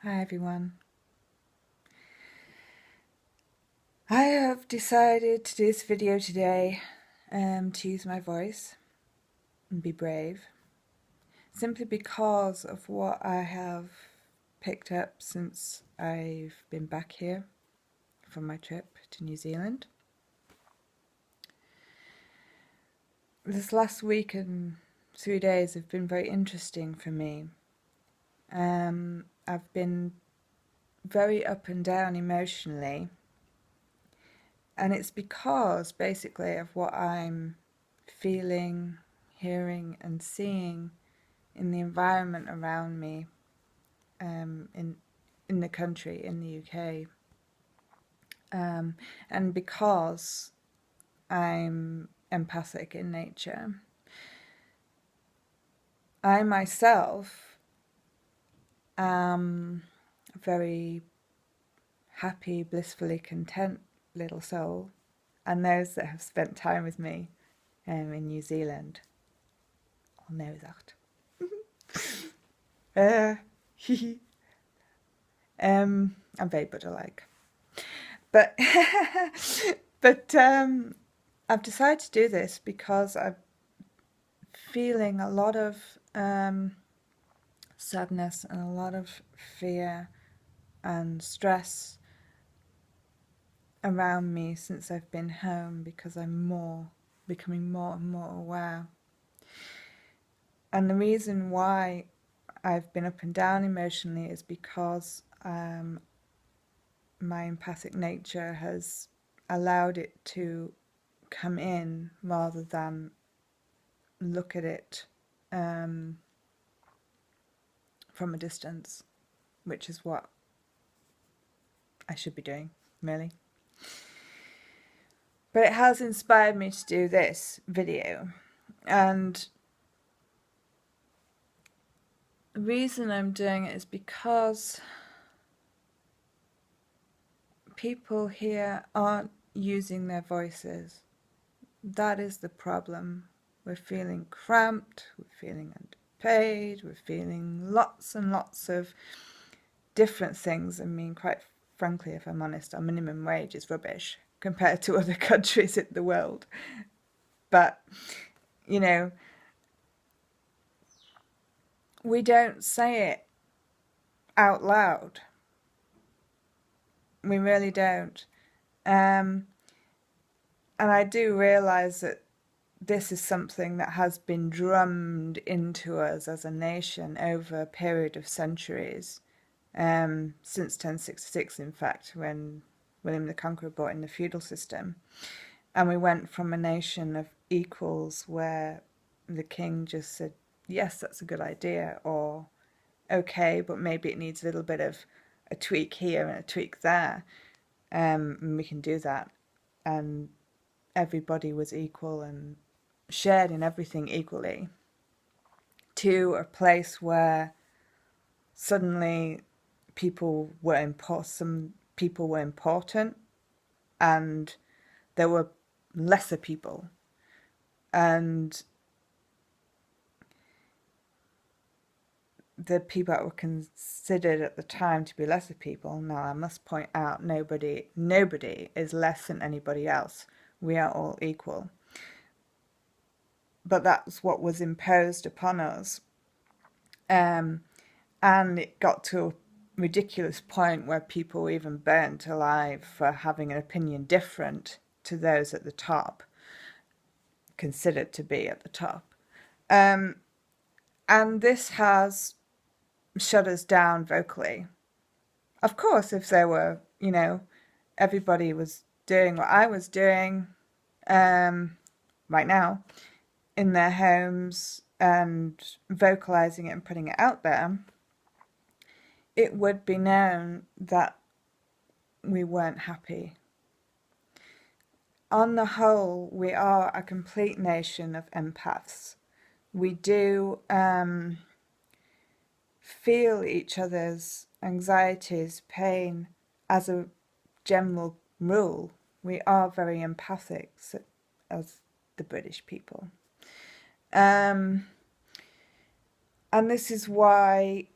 Hi everyone. I have decided to do this video today to use my voice and be brave, simply because of what I have picked up since I've been back here from my trip to New Zealand. This last week and 3 days have been very interesting for me. I've been very up and down emotionally. And it's because, basically, of what I'm feeling, hearing, and seeing in the environment around me, in the country, in the UK, and because I'm empathic in nature. I myself am a very happy, blissfully content little soul, and those that have spent time with me in New Zealand will know that. I'm very Buddha-like, but I've decided to do this because I'm feeling a lot of sadness and a lot of fear and stress around me since I've been home, because I'm becoming more and more aware. And the reason why I've been up and down emotionally is because my empathic nature has allowed it to come in rather than look at it from a distance, which is what I should be doing, really. But it has inspired me to do this video, and the reason I'm doing it is because people here aren't using their voices. That is the problem. We're feeling cramped, we're feeling underpaid, we're feeling lots and lots of different things. I mean, quite frankly, if I'm honest, our minimum wage is rubbish compared to other countries in the world. But, you know, we don't say it out loud. We really don't. And I do realise that this is something that has been drummed into us as a nation over a period of centuries, since 1066, in fact, when William the Conqueror brought in the feudal system. And we went from a nation of equals where the king just said, yes, that's a good idea, or okay, but maybe it needs a little bit of a tweak here and a tweak there, and we can do that. And everybody was equal and shared in everything equally, to a place where suddenly some people were important, and there were lesser people. And the people that were considered at the time to be lesser people, now I must point out, nobody is less than anybody else. We are all equal. But that's what was imposed upon us. And it got to a ridiculous point where people were even burnt alive for having an opinion different to those at the top, considered to be at the top. And this has shut us down vocally. Of course, if there were, everybody was doing what I was doing right now in their homes and vocalizing it and putting it out there, it would be known that we weren't happy. On the whole, we are a complete nation of empaths. We do feel each other's anxieties, pain, as a general rule. We are very empathic as the British people. And this is why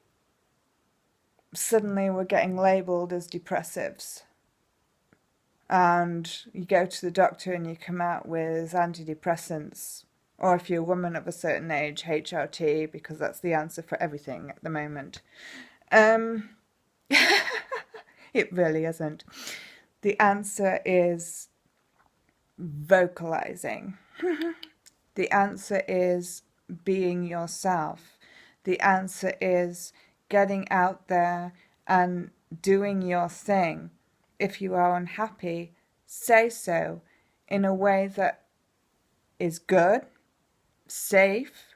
suddenly we're getting labelled as depressives. And you go to the doctor and you come out with antidepressants, or if you're a woman of a certain age, HRT, because that's the answer for everything at the moment. It really isn't. The answer is vocalizing. The answer is being yourself. The answer is getting out there and doing your thing. If you are unhappy, say so in a way that is good, safe,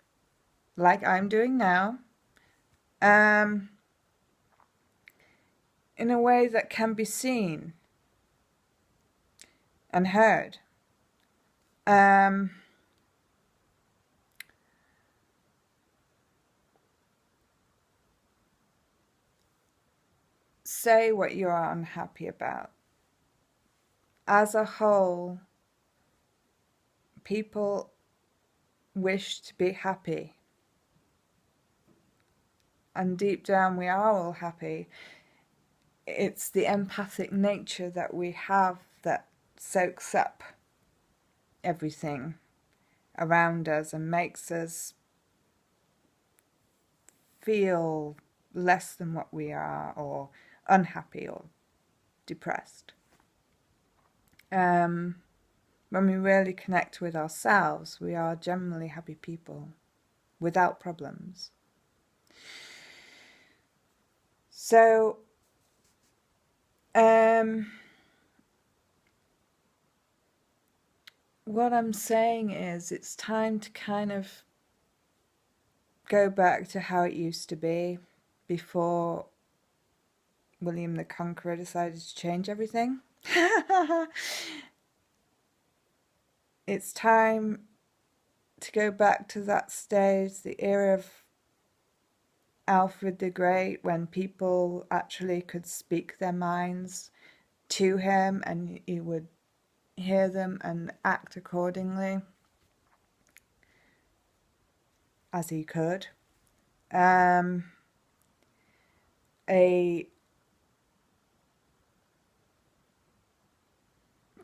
like I'm doing now, in a way that can be seen and heard. Say what you are unhappy about. As a whole, people wish to be happy. And deep down we are all happy. It's the empathic nature that we have that soaks up everything around us and makes us feel less than what we are, or unhappy or depressed. When we really connect with ourselves, we are generally happy people without problems. So, what I'm saying is it's time to kind of go back to how it used to be before William the Conqueror decided to change everything. It's time to go back to that stage, the era of Alfred the Great, when people actually could speak their minds to him and he would hear them and act accordingly as he could. A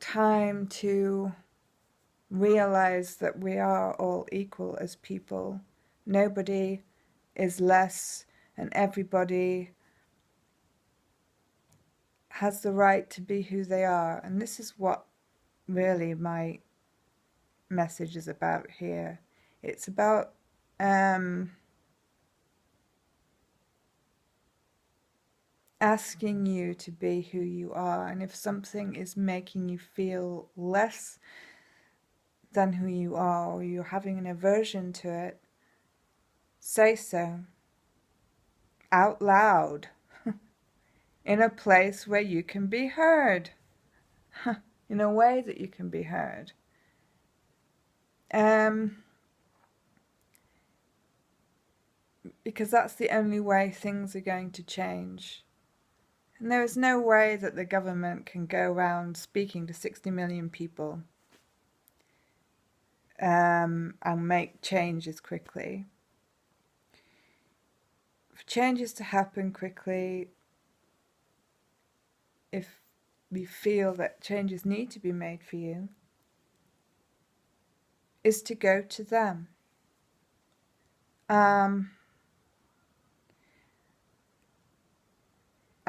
time to realize that we are all equal as people. Nobody is less, and everybody has the right to be who they are. And this is what really my message is about here. It's about asking you to be who you are, and if something is making you feel less than who you are, or you're having an aversion to it, say so out loud in a place where you can be heard, in a way that you can be heard. Because that's the only way things are going to change. And there is no way that the government can go around speaking to 60 million people and make changes quickly. For changes to happen quickly, if we feel that changes need to be made for you, is to go to them.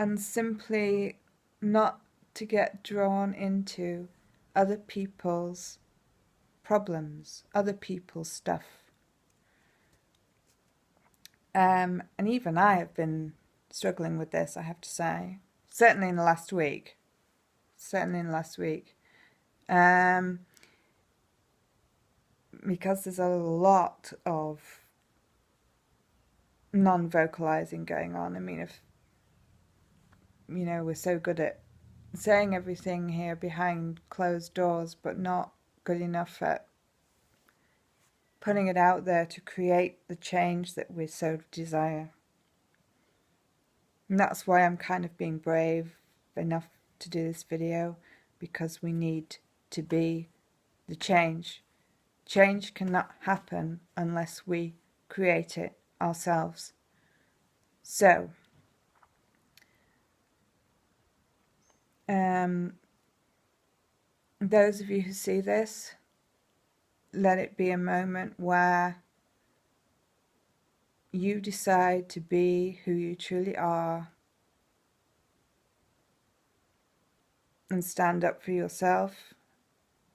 And simply not to get drawn into other people's problems, other people's stuff. And even I have been struggling with this, I have to say. Certainly in the last week. Because there's a lot of non-vocalizing going on. I mean, if we're so good at saying everything here behind closed doors, but not good enough at putting it out there to create the change that we so desire. And that's why I'm kind of being brave enough to do this video, because we need to be the change. Change cannot happen unless we create it ourselves. So, Those of you who see this, let it be a moment where you decide to be who you truly are and stand up for yourself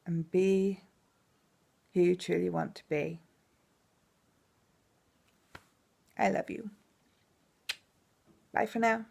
and be who you truly want to be. I love you. Bye for now.